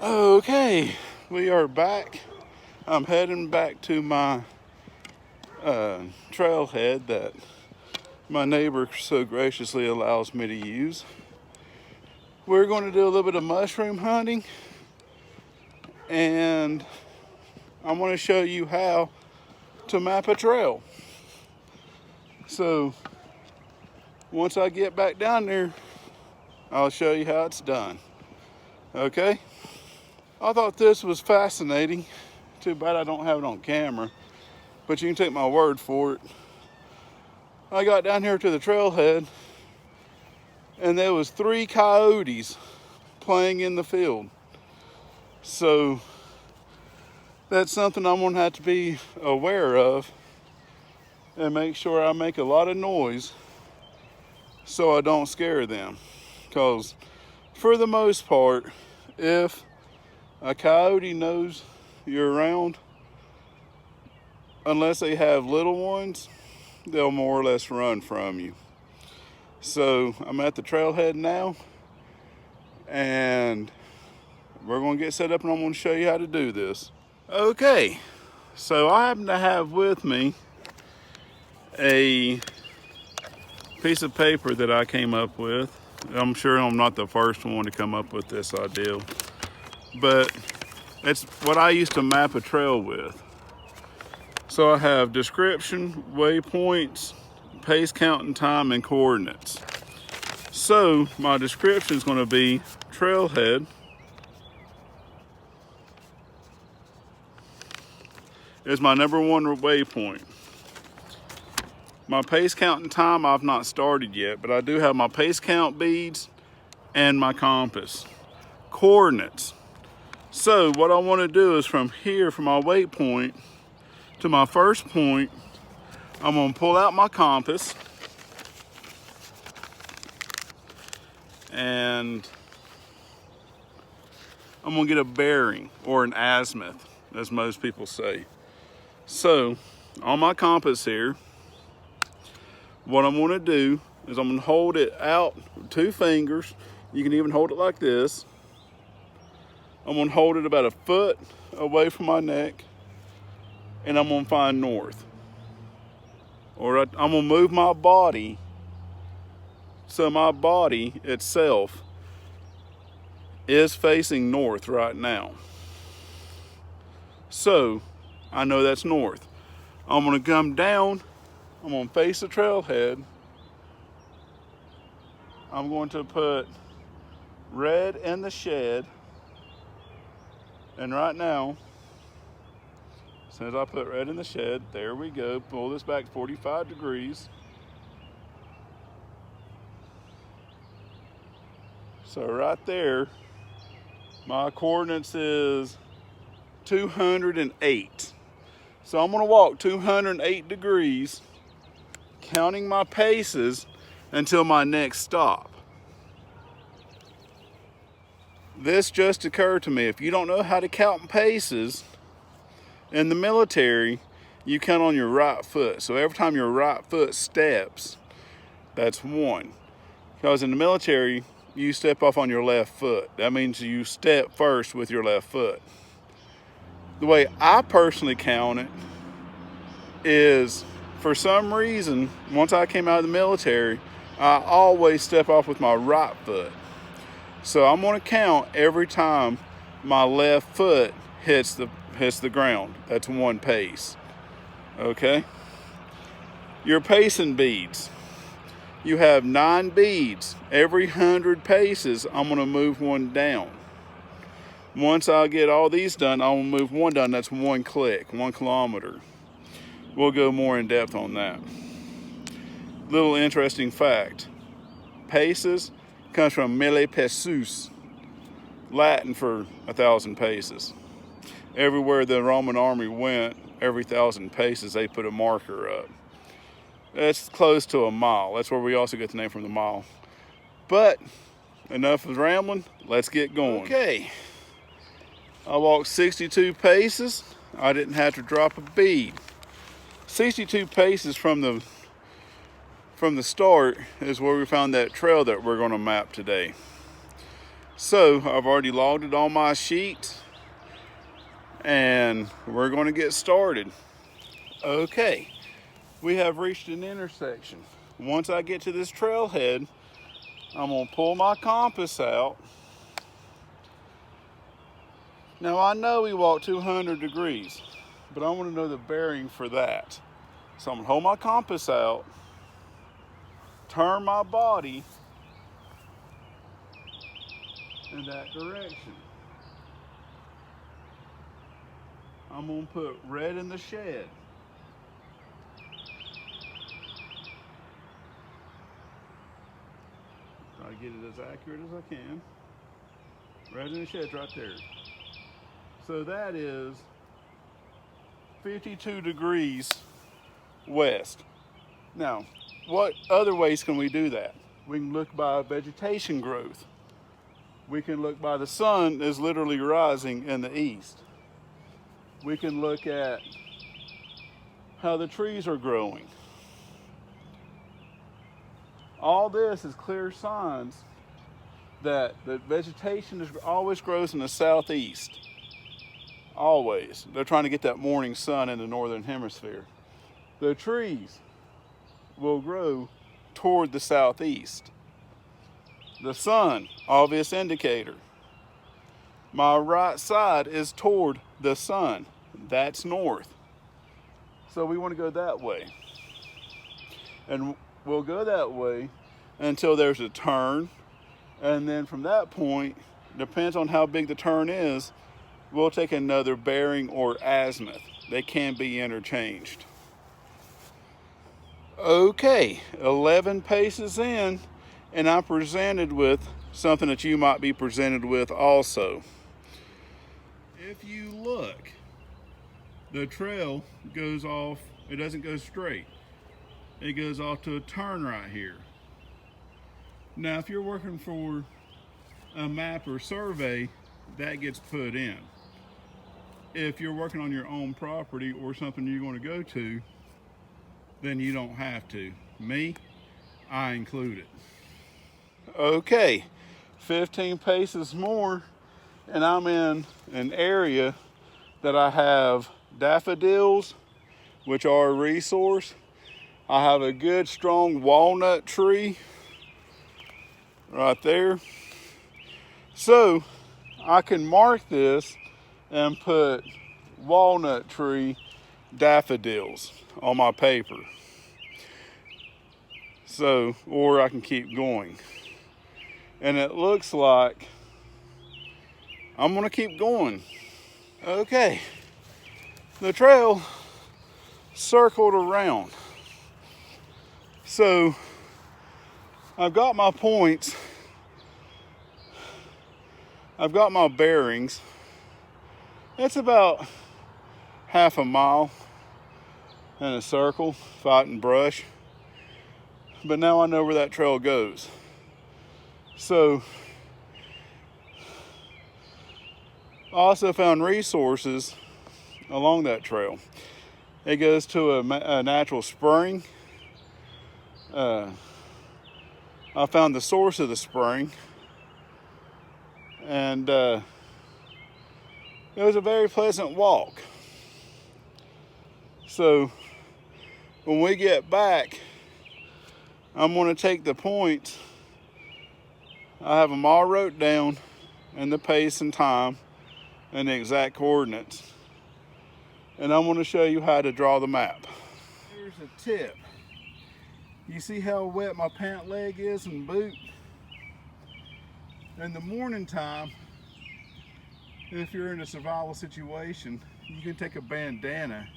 Okay, we are back. I'm heading back to my trailhead that my neighbor so graciously allows me to use. We're going to do a little bit of mushroom hunting, and I want to show you how to map a trail. So once I get back down there, I'll show you how it's done. Okay? I thought this was fascinating. Too bad I don't have it on camera, but you can take my word for it. I got down here to the trailhead, and there was 3 coyotes playing in the field. So that's something I'm gonna have to be aware of and make sure I make a lot of noise so I don't scare them. Because for the most part, if a coyote knows you're around, unless they have little ones, they'll more or less run from you. So I'm at the trailhead now, and we're going to get set up, and I'm going to show you how to do this. Okay, so I happen to have with me a piece of paper that I came up with. I'm sure I'm not the first one to come up with this idea, but it's what I used to map a trail with. So I have description, waypoints, pace, count, and time, and coordinates. So my description is going to be trailhead is my number 1 waypoint. My pace, count, and time I've not started yet, but I do have my pace count beads and my compass. Coordinates. So what I want to do is from here, from my waypoint to my first point, I'm going to pull out my compass and I'm going to get a bearing, or an azimuth, as most people say. So on my compass here, what I'm going to do is I'm going to hold it out with 2 fingers. You can even hold it like this. I'm going to hold it about 1 foot away from my neck, and I'm going to find north. Or I'm going to move my body so my body itself is facing north right now. So I know that's north. I'm going to come down. I'm going to face the trailhead. I'm going to put red in the shed. And right now, as soon as I put red in the shed, there we go. Pull this back 45 degrees. So right there, my coordinates is 208. So I'm going to walk 208 degrees, counting my paces until my next stop. This just occurred to me. If you don't know how to count paces, in the military, you count on your right foot. So every time your right foot steps, that's 1. Because in the military, you step off on your left foot. That means you step first with your left foot. The way I personally count it is, for some reason, once I came out of the military, I always step off with my right foot. So I'm going to count every time my left foot hits the ground. That's 1 pace. Okay? Your pacing beads. You have 9 beads. Every 100 paces, I'm going to move 1 down. Once I get all these done, I'll move 1 down. That's 1 click, 1 kilometer. We'll go more in depth on that. Little interesting fact. Paces comes from mille paces, Latin for 1,000 paces. Everywhere the Roman army went, every 1,000 paces, they put a marker up. That's close to a mile. That's where we also get the name from, the mile. But enough of rambling, let's get going. Okay, I walked 62 paces. I didn't have to drop a bead. 62 paces from the start is where we found that trail that we're going to map today. So I've already logged it on my sheet, and we're going to get started. Okay, we have reached an intersection. Once I get to this trailhead, I'm going to pull my compass out. Now I know we walked 200 degrees, but I want to know the bearing for that. So I'm going to hold my compass out, turn my body in that direction. I'm going to put red in the shed. Try to get it as accurate as I can. Red in the shed's right there. So that is 52 degrees west. Now, what other ways can we do that? We can look by vegetation growth. We can look by the sun is literally rising in the east. We can look at how the trees are growing. All this is clear signs that the vegetation always grows in the southeast. Always. They're trying to get that morning sun in the northern hemisphere. The trees will grow toward the southeast. The sun, obvious indicator. My right side is toward the sun. That's north. So we want to go that way. And we'll go that way until there's a turn. And then from that point, depends on how big the turn is, we'll take another bearing or azimuth. They can be interchanged. Okay, 11 paces in, and I'm presented with something that you might be presented with also. If you look, the trail goes off, it doesn't go straight. It goes off to a turn right here. Now, if you're working for a map or survey, that gets put in. If you're working on your own property or something you're going to go to, then you don't have to. Me, I include it. Okay, 15 paces more, and I'm in an area that I have daffodils, which are a resource. I have a good strong walnut tree right there. So I can mark this and put walnut tree daffodils on my paper. So, or I can keep going. And it looks like I'm gonna keep going. Okay, the trail circled around. So I've got my points, I've got my bearings. It's about half a mile in a circle, fighting brush. But now I know where that trail goes. So I also found resources along that trail. It goes to a natural spring. I found the source of the spring, and it was a very pleasant walk. So when we get back, I'm going to take the points. I have them all wrote down, and the pace and time and the exact coordinates. And I'm going to show you how to draw the map. Here's a tip. You see how wet my pant leg is and boot? In the morning time, if you're in a survival situation, you can take a bandana,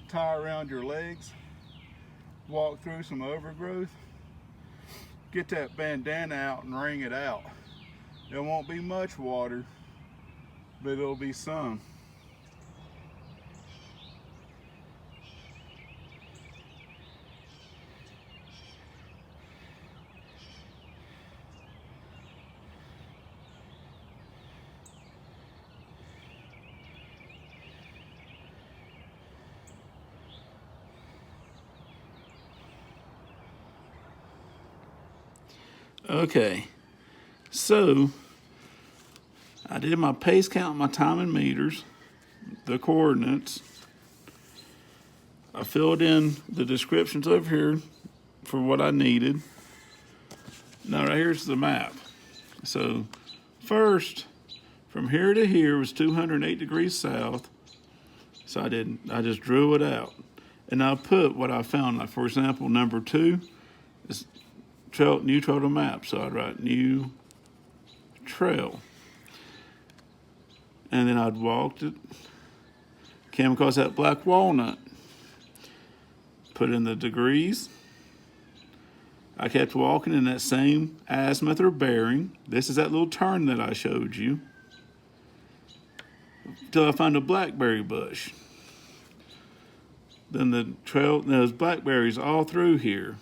tie around your legs, walk through some overgrowth, get that bandana out and wring it out. There won't be much water, but it'll be some. Okay, so I did my pace count, my time in meters, the coordinates. I filled in the descriptions over here for what I needed. Now right here's the map. So first, from here to here was 208 degrees south. So I just drew it out. And I put what I found. Like for example, number 2 is new trail to map. So I'd write new trail. And then I'd walked it, came across that black walnut, put in the degrees. I kept walking in that same azimuth or bearing. This is that little turn that I showed you. Till I found a blackberry bush. Then the trail, there's blackberries all through here.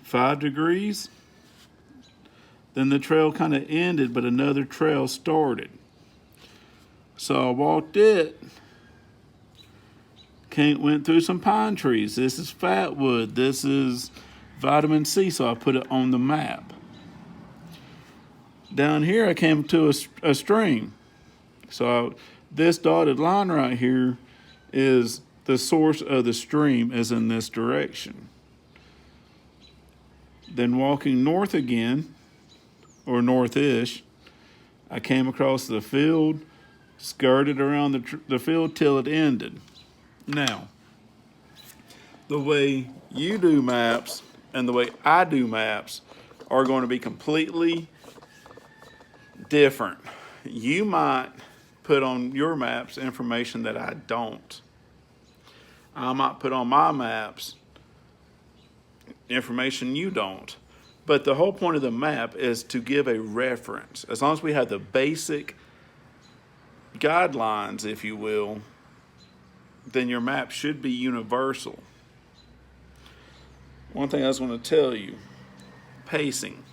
5 degrees. Then the trail kind of ended, but another trail started. So I walked it, went through some pine trees. This is fatwood, this is vitamin C, so I put it on the map. Down here I came to a stream. So this dotted line right here is the source of the stream is in this direction. Then walking north again, or northish, I came across the field, skirted around the field till it ended. Now, the way you do maps and the way I do maps are going to be completely different. You might put on your maps information that I don't. I might put on my maps information you don't. But the whole point of the map is to give a reference. As long as we have the basic guidelines, if you will, then your map should be universal. One thing I just want to tell you, pacing.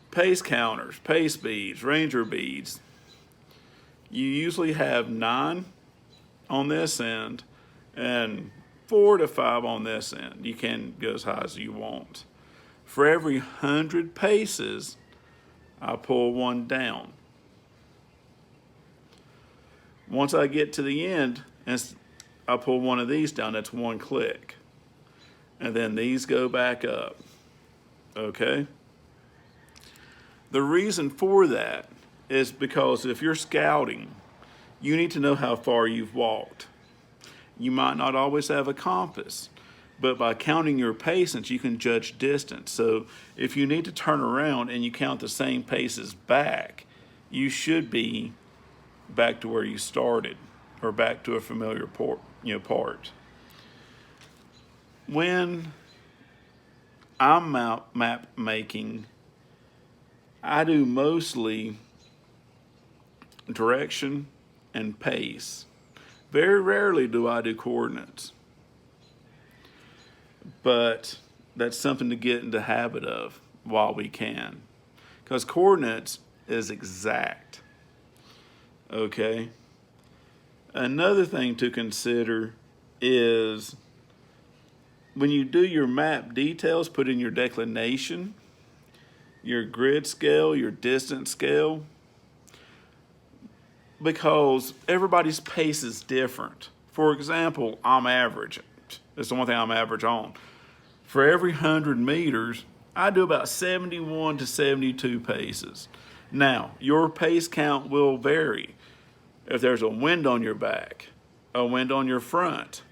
Pace counters, pace beads, ranger beads. You usually have 9 on this end and 4 to 5 on this end. You can go as high as you want. For every 100 paces, I pull 1 down. Once I get to the end, I pull one of these down. That's 1 click. And then these go back up. Okay? The reason for that is because if you're scouting, you need to know how far you've walked. You might not always have a compass, but by counting your paces, you can judge distance. So if you need to turn around and you count the same paces back, you should be back to where you started or back to a familiar part. When I'm map making, I do mostly direction and pace. Very rarely do I do coordinates. But that's something to get into the habit of while we can. Because coordinates is exact. Okay? Another thing to consider is when you do your map details, put in your declination, your grid scale, your distance scale, because everybody's pace is different. For example, I'm average. That's the one thing I'm average on. For every 100 meters, I do about 71 to 72 paces. Now, your pace count will vary. If there's a wind on your back, a wind on your front,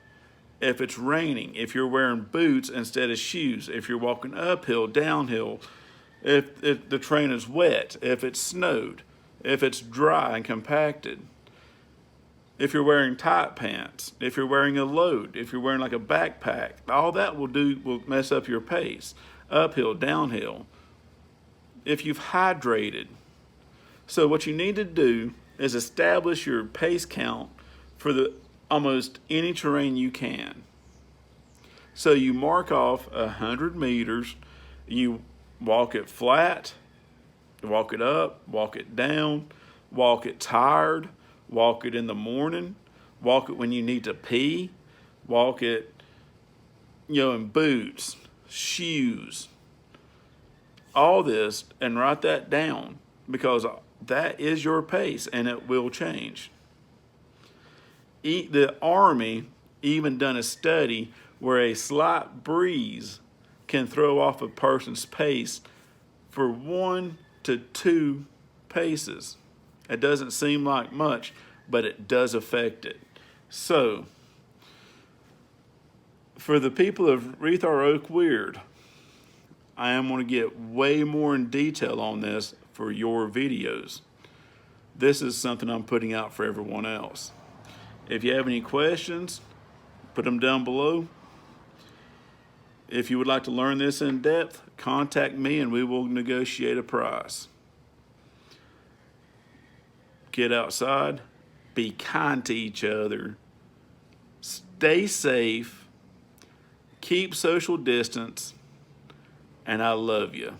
if it's raining, if you're wearing boots instead of shoes, if you're walking uphill, downhill, if the terrain is wet, if it's snowed, if it's dry and compacted, if you're wearing tight pants, if you're wearing a load, if you're wearing like a backpack, all that will mess up your pace, uphill, downhill, if you've hydrated. So what you need to do is establish your pace count for almost any terrain you can. So you mark off 100 meters, you walk it flat, walk it up, walk it down, walk it tired, walk it in the morning, walk it when you need to pee, walk it, in boots, shoes, all this, and write that down. because that is your pace and it will change. The Army even done a study where a slight breeze can throw off a person's pace for 1 to 2 paces. It doesn't seem like much, but it does affect it. So, for the people of Wreath Our Oak Weird, I am going to get way more in detail on this for your videos. This is something I'm putting out for everyone else. If you have any questions, put them down below. If you would like to learn this in depth, contact me and we will negotiate a price. Get outside, be kind to each other, stay safe, keep social distance, and I love you.